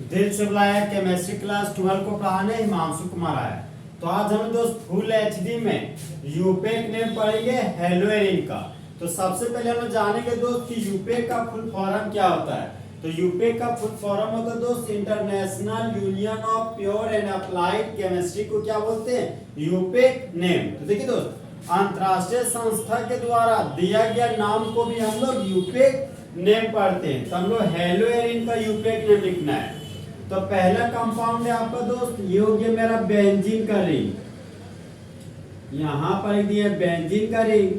दिल से बुलाया केमिस्ट्री क्लास 12 को पढ़ाने हिमांशु कुमार आया। तो आज हम दोस्त फुल एचडी में यूपेक नेम पढ़ेंगे हेलोएरिन का। तो सबसे पहले हम जानेंगे दोस्त कि यूपेक का फुल फॉर्म क्या होता है। तो यूपेक का फुल फॉर्म होता है दोस्त international union of pure and applied chemistry को क्या बोलते हैं, यूपेक नेम। तो देखिए दोस्त अंतरराष्ट्रीय संस्था के द्वारा दिया गया नाम को भी हम लोग यूपेक नेम पढ़ते हैं। तो हम लोग हेलोएरिन का यूपेक नेम लिखना है। तो पहला कंपाउंड है आपका दोस्त ये हो गया मेरा बेंजीन का रिंग। यहां पर दिया बेंजीन का रिंग।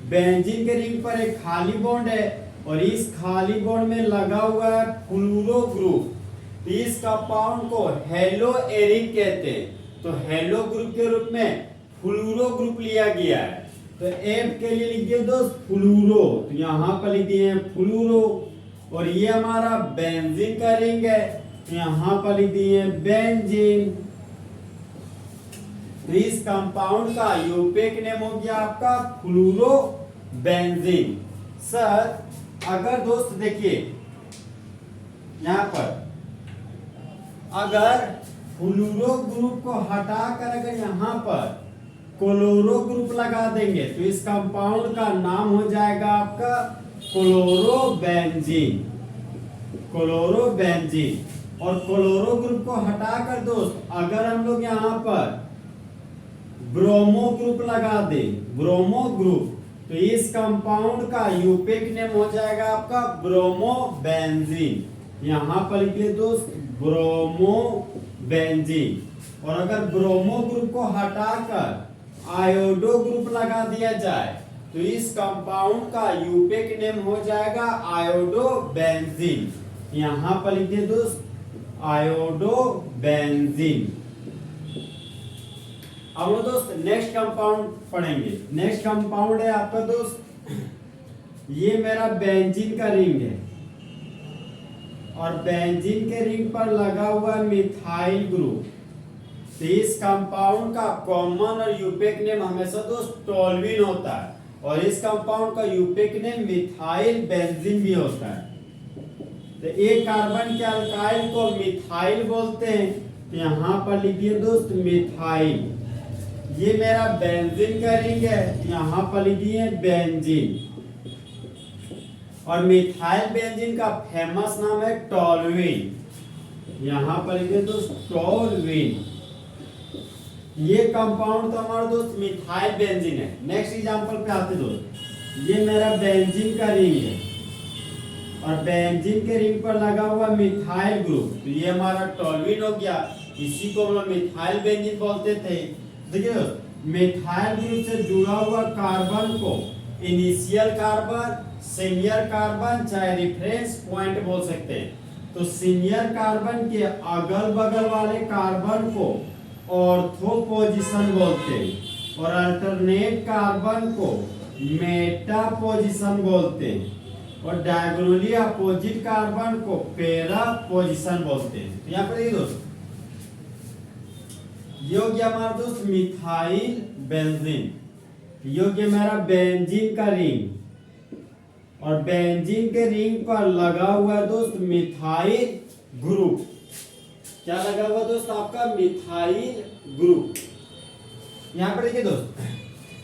बेंजीन के रिंग पर एक खाली बॉन्ड है और इस खाली बॉन्ड में लगा हुआ है फ्लूरो ग्रुप। तो इस कंपाउंड को हेलोएरिन कहते हैं। तो हेलो ग्रुप के रूप में फ्लूरो ग्रुप लिया गया है। तो एफ के लिए लिख दिए दोस्त फ्लूरो। तो यहां पर लिख दिए फ्लूरो। और ये हमारा बेंजीन का रिंग है, यहां पर लिख दिए बेंजीन। तो इस कंपाउंड का यूपेक नेम हो गया आपका फ्लूरो बेंजीन। सर अगर दोस्त देखिए यहां पर अगर फ्लूरो ग्रुप को हटाकर अगर यहां पर क्लोरो ग्रुप लगा देंगे तो इस कंपाउंड का नाम हो जाएगा आपका क्लोरोबेंजीन। क्लोरोबेंजीन। और क्लोरो ग्रुप को हटाकर दोस्त अगर हम लोग यहां पर ब्रोमो ग्रुप लगा दें, ब्रोमो ग्रुप, तो इस कंपाउंड का यूपेक नेम हो जाएगा आपका ब्रोमोबेंजीन। यहां पर लिखिए दोस्त ब्रोमोबेंजीन। और अगर ब्रोमो ग्रुप को हटाकर आयोडो ग्रुप लगा दिया जाए तो इस कंपाउंड का यूपेक नेम हो जाएगा आयोडोबेंजीन। यहां पर लिखिए दोस्त आयोडोबेंजीन। अब वो दोस्त नेक्स्ट कंपाउंड पढ़ेंगे। नेक्स्ट कंपाउंड है आपका दोस्त ये मेरा बेंजीन का रिंग है और बेंजीन के रिंग पर लगा हुआ मिथाइल ग्रुप। तो इस कंपाउंड का कॉमन और यूपेक नेम हमेशा दोस्त टोल्यूइन होता है और इस कंपाउंड का यूपेक नेम मिथाइल बेंजीन भी होता है। तो एक कार्बन के अल्काइल को मिथाइल बोलते हैं। तो यहां पर लिखिए दोस्त मिथाइल। ये मेरा बेंजीन का रिंग है, यहां पर लिखिए बेंजीन। और मिथाइल बेंजीन का फेमस नाम है टोल्यूइन। यहां पर लिखिए दोस्त टोल्यूइन। ये कंपाउंड तो हमारा दोस्त मिथाइल बेंजीन है। नेक्स्ट एग्जांपल पे आते दोस्त ये मेरा बेंजीन का रिंग है और बेंजीन के रिंग पर लगा हुआ मिथाइल ग्रुप। तो ये हमारा टोल्यूइन हो गया, इसी को हम लोग मिथाइल बेंजीन बोलते थे। देखिए दोस्त मिथाइल ग्रुप से जुड़ा हुआ कार्बन को इनिशियल कार्बन, सीनियर कार्बन चाहे रेफरेंस पॉइंट बोल सकते हैं। तो सीनियर कार्बन के अगल बगल वाले कार्बन को ऑर्थो पोजीशन बोलते हैं और अल्टरनेट कार्बन को मेटा पोजीशन बोलते हैं और डायगोनली अपोजिट कार्बन को पैरा पोजीशन बोलते हैं। तो यहाँ पर देखिए दोस्त ये हो गया हमारा दोस्त मिथाइल बेंजीन। ये हो गया मेरा बेंजीन का रिंग और बेंजीन के रिंग पर लगा हुआ है दोस्त मिथाइल ग्रुप। क्या लगा हुआ दोस्त आपका मिथाइल ग्रुप। यहां पर देखिए दोस्त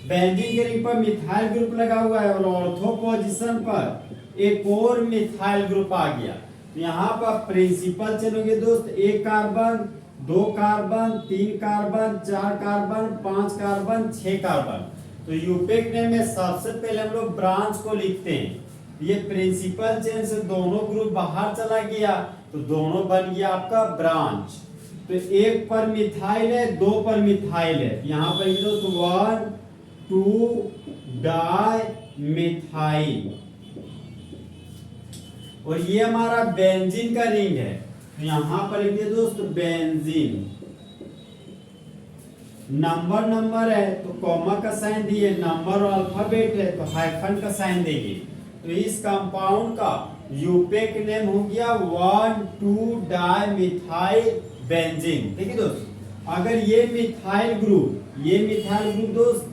बेंजीन के रिंग पर मिथाइल ग्रुप लगा हुआ है और ऑर्थो पोजीशन पर एक और मिथाइल ग्रुप आ गया। तो यहाँ पर प्रिंसिपल चेन हो गए दोस्त, एक कार्बन, दो कार्बन, तीन कार्बन, चार कार्बन, पांच कार्बन, 6 कार्बन। तो यूपेक नेम में सबसे पहले हम लोग ब्रांच को लिखते हैं। ये प्रिंसिपल चेन से दोनों ग्रुप बाहर चला गया तो दोनों बन गया आपका ब्रांच। तो एक पर मिथाइल है, दो पर मिथाइल है। यहां पर दोस्त 1 2 डाई मिथाइल। और ये हमारा बेंजीन का रिंग है। तो यहां पर लिखिए दोस्त बेंजीन। नंबर है तो कॉमा का साइन दिए, नंबर और अल्फाबेट है तो हाइफन का साइन देंगे। तो इस कंपाउंड का यूपेक नेम हो गया 1 2 डाई मिथाइल बेंजीन। देखिए दोस्त अगर ये मिथाइल ग्रुप दोस्त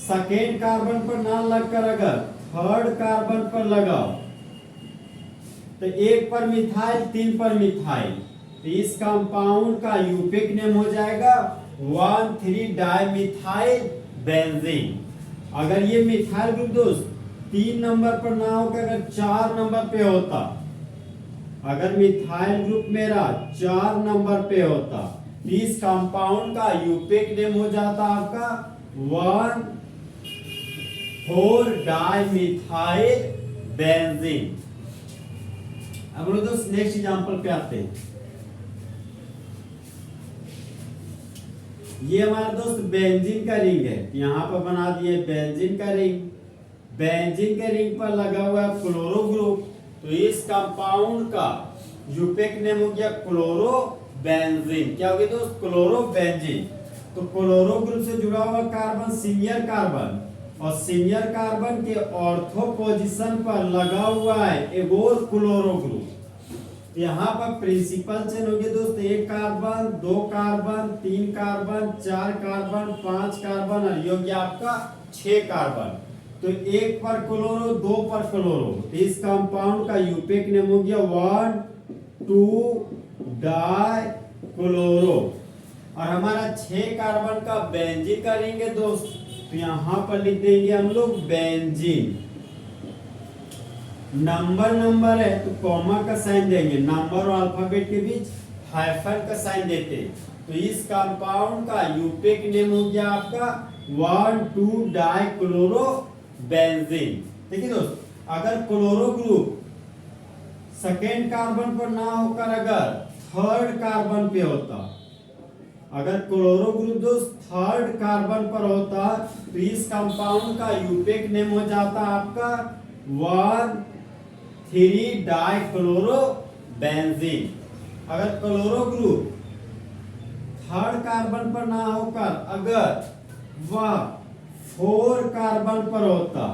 सेकेंड कार्बन पर ना लगकर अगर थर्ड कार्बन पर लगाओ तो एक पर मिथाइल, तीन पर मिथाइल। तो इस कंपाउंड का यूपिक नेम हो जाएगा 1,3 डाइमिथाइल बेंजीन। अगर ये मिथाइल ग्रुप दोस्त 3 नंबर पर ना होकर अगर 4 नंबर पे होता, अगर मिथाइल ग्रुप मेरा 4 नंबर पे होता, इस कंपाउंड का यूपिक नेम हो जाता आपका 1,4 डाइमिथाइल बेंजीन। अब लोग दोस्त नेक्स्ट एग्जांपल पे आते हैं। ये हमारा दोस्त बेंजीन का रिंग है, यहाँ पर बना दिए बेंजीन का रिंग। बेंजीन के रिंग पर लगा हुआ है क्लोरो ग्रुप, तो इस कंपाउंड का यूपिक नेम हो गया क्लोरो बेंजीन। क्या हो गया दोस्त? Chloro benzene. तो क्लोरो ग्रुप से जुड़ा हुआ कार्बन सीनियर कार्बन, और सीनियर कार्बन के ऑर्थो पोजीशन पर लगा हुआ है एक और क्लोरो ग्रुप। यहाँ पर प्रिंसिपल चेन हो गया दोस्त, 1 carbon, 2 carbon, 3 carbon, 4 carbon, 5 carbon, और ये हो गया आपका 6 कार्बन। तो 1 पर क्लोरो, 2 पर क्लोरो, तो इस कंपाउंड का यूपिक नेम हो गया 1,2 डाई क्लोरो। और हमारा 6 कार्बन का बेंजीन का रिंग है दोस्त, तो यहाँ पर लिख देंगे हम लोग बेंजीन। नंबर है तो कॉमा का साइन देंगे, नंबर और अल्फाबेट के बीच हाइफन का साइन देते। तो इस कंपाउंड का यूपिक नेम हो गया आपका 1,2 डाई क्लोरो बेंजीन। देखिए दोस्त, अगर क्लोरो ग्रुप सेकेंड कार्बन पर ना होकर अगर थर्ड कार्बन पे होता, अगर क्लोरो ग्रुप दोस्त थर्ड कार्बन पर होता, तो इस कंपाउंड का यूपिक नेम हो जाता आपका 1,3 डाई क्लोरो बेंजीन। अगर क्लोरो ग्रुप थर्ड कार्बन पर ना होकर अगर वह 4 कार्बन पर होता,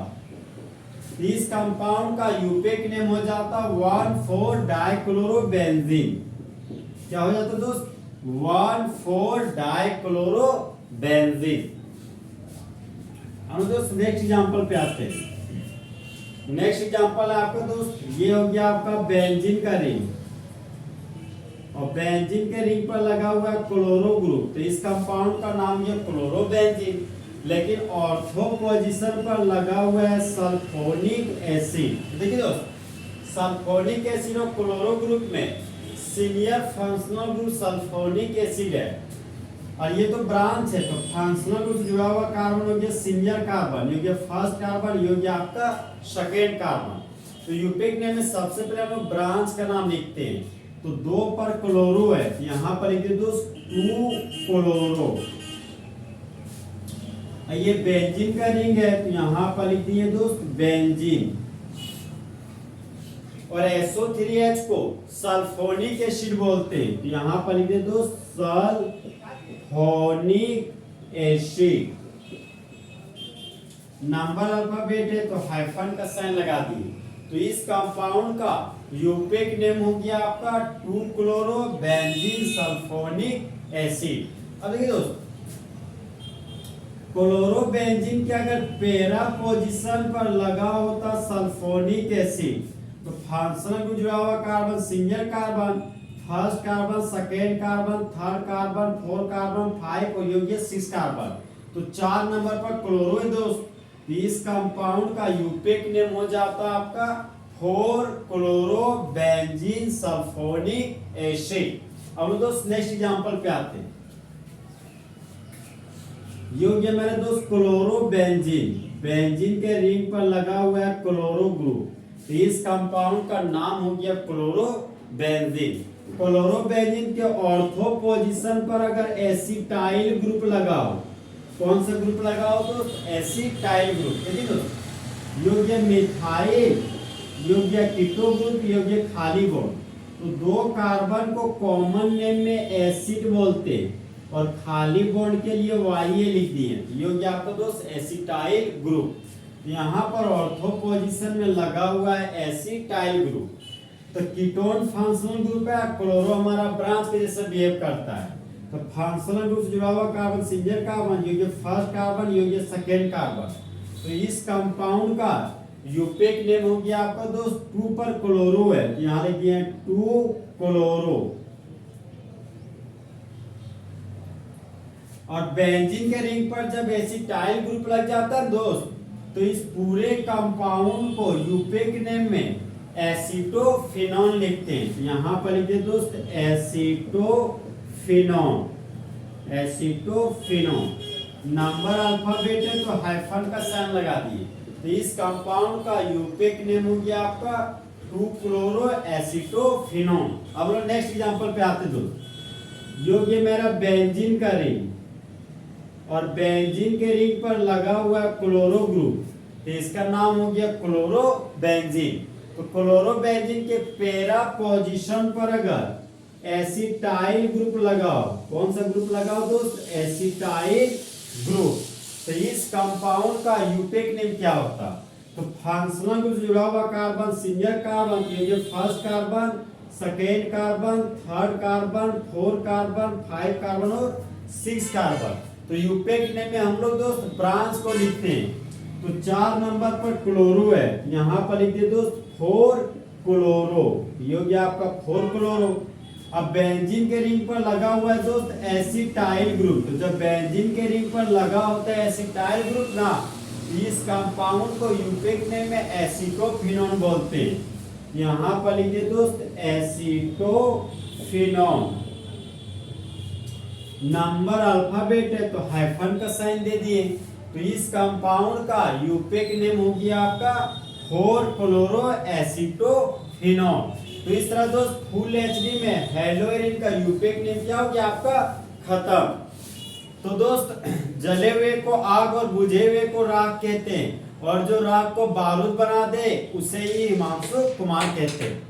इस कंपाउंड का यूपिक नेम हो जाता 1,4 डाई क्लोरो बेंजीन। क्या हो जाता दोस्त? 1,4 डाई क्लोरो बेंजीन। हम दोस्त नेक्स्ट एग्जांपल पे आते हैं। नेक्स्ट एग्जांपल है आपका दोस्त, ये हो गया आपका बेंजीन का रिंग, और बेंजीन के रिंग पर लगा हुआ है क्लोरो ग्रुप, तो इस कंपाउंड का नाम है क्लोरो बेंजीन। लेकिन ऑर्थो पोजीशन पर लगा हुआ है सल्फोनिक एसिड। देखिए दोस्त, सल्फोनिक एसिड और क्लोरो ग्रुप में senior functional group sulphonic acid है, और ये तो ब्रांच है, तो फंक्शनल ग्रुप से जुड़ा हुआ कार्बन हो गया सीनियर कार्बन, ये हो गया फर्स्ट कार्बन, ये हो गया आपका सेकेंड कार्बन। तो यूपिक नेम में सबसे पहले हम लोग ब्रांच का नाम लिखते हैं। तो 2 पर क्लोरो है, तो यहाँ पर लिख दिए दोस्त 2 क्लोरो। ये बेंजीन का रिंग है, तो यहाँ पर लिख दिए दोस्त बेंजीन। और SO3H को सल्फोनिक एसिड बोलते हैं, तो यहाँ पर लिख दिए दोस्त सल्फोनिक एसिड। नंबर अल्फाबेट है तो हाइफन का साइन लगा दिए। तो इस कंपाउंड का यूपिक नेम हो गया आपका 2 क्लोरो बेंजीन सल्फोनिक एसिड। अब देखिए दोस्त, क्लोरो बेंजीन के अगर पैरा पोजीशन पर लगा होता सल्फोनिक एसिड, तो फंक्शनल ग्रुप जुड़ा हुआ carbon senior carbon, first carbon, second carbon, third carbon, 4 carbon, 5 और ये 6 कार्बन। तो 4 नंबर पर क्लोरो है दोस्त, इस कंपाउंड का यूपिक नेम हो जाता आपका 4 क्लोरो बेंजीन सल्फोनिक एसिड। अब दोस्त नेक्स्ट एग्जांपल पे आते हैं। ये हो गया मेरे दोस्त क्लोरो बेंजीन, बेंजीन के रिंग पर लगा हुआ है क्लोरो ग्रुप, तो इस कंपाउंड का नाम हो गया क्लोरो बेंजीन। क्लोरो बेंजीन के ऑर्थो पोजीशन पर अगर एसिटाइल ग्रुप लगाओ, कौन सा ग्रुप लगाओ दोस्त? Acetyl group. देखिए दोस्त, ये हो गया मिथाइल, ये हो गया कीटो ग्रुप, ये हो गया खाली बॉन्ड। तो 2 कार्बन को कॉमन नेम में एसिड बोलते हैं, और खाली बॉन्ड के लिए वाई लिख दिए। ये हो गया आपका दोस्त एसिटाइल ग्रुप। यहाँ पर ऑर्थो पोजीशन में लगा हुआ है एसिटाइल ग्रुप। तो कीटोन फंक्शनल ग्रुप है, क्लोरो हमारा ब्रांच के जैसे बिहेव करता है। तो फंक्शनल ग्रुप से जुड़ा हुआ कार्बन सीनियर कार्बन, ये फर्स्ट कार्बन, ये सेकेंड कार्बन। तो इस कंपाउंड का यूपिक नेम हो गया आपका दोस्त 2 पर क्लोरो है, यहाँ लिख दिए 2 क्लोरो। और बेंजीन के रिंग पर जब एसिटाइल ग्रुप लग जाता है दोस्त, तो इस पूरे कंपाउंड को यूपेक नेम में एसीटोफिनॉन लिखते हैं। यहाँ पर लिखिए दोस्त एसीटोफिनॉन, एसीटोफिनॉन। नंबर अल्फाबेट है तो हाइफन का साइन लगा दिए। तो इस कंपाउंड का यूपेक नेम हो गया आपका 2-क्लोरो एसीटोफिनॉन। अब लोग नेक्स्ट एग्जांपल पे आते दोस्त। ये मेरा बेंजीन का रिंग, और बेंजीन के रिंग पर लगा हुआ क्लोरो ग्रुप, तो इसका नाम हो गया क्लोरो बेंजीन। तो क्लोरो बेंजीन के पैरा पोजीशन पर अगर एसिटाइल ग्रुप लगाओ, कौन सा ग्रुप लगाओ दोस्त? एसिटाइल ग्रुप, तो इस कंपाउंड का यूपेक नेम क्या होता? तो फंक्शनल ग्रुप जुड़ा हुआ कार्बन, सिंगल कार्बन, ये first carbon, second carbon, third carbon, 4 carbon, 5 carbon और 6 कार्बन। तो यूपेक नेम में हम लोग दोस्त ब्रांच को लिखते हैं। तो 4 नंबर पर क्लोरो है, यहाँ पर लिखते दोस्त 4 क्लोरो, ये हो गया आपका 4 क्लोरो। अब बेंजीन के रिंग पर लगा हुआ है दोस्त एसिटाइल ग्रुप, तो जब बेंजीन के रिंग पर लगा होता है एसिटाइल ग्रुप ना, इस कंपाउंड को यूपेक नेम में एसीटोफिनॉन बोलते हैं। यहाँ पर लिखिए दोस्त एसीटोफिनॉन। नंबर अल्फाबेट है तो हाइफन का साइन दे दिए। तो इस कंपाउंड का यूपेक नेम हो गया आपका 4 क्लोरो एसीटोफिनॉन। तो इस तरह दोस्त फुल एचडी में हेलोएरिन का यूपेक नेम क्या हो गया आपका? खत्म। तो दोस्त जले हुए को आग और बुझे हुए को राख कहते हैं, और जो राख को बारूद बना दे उसे ही हिमांशु कुमार कहते हैं।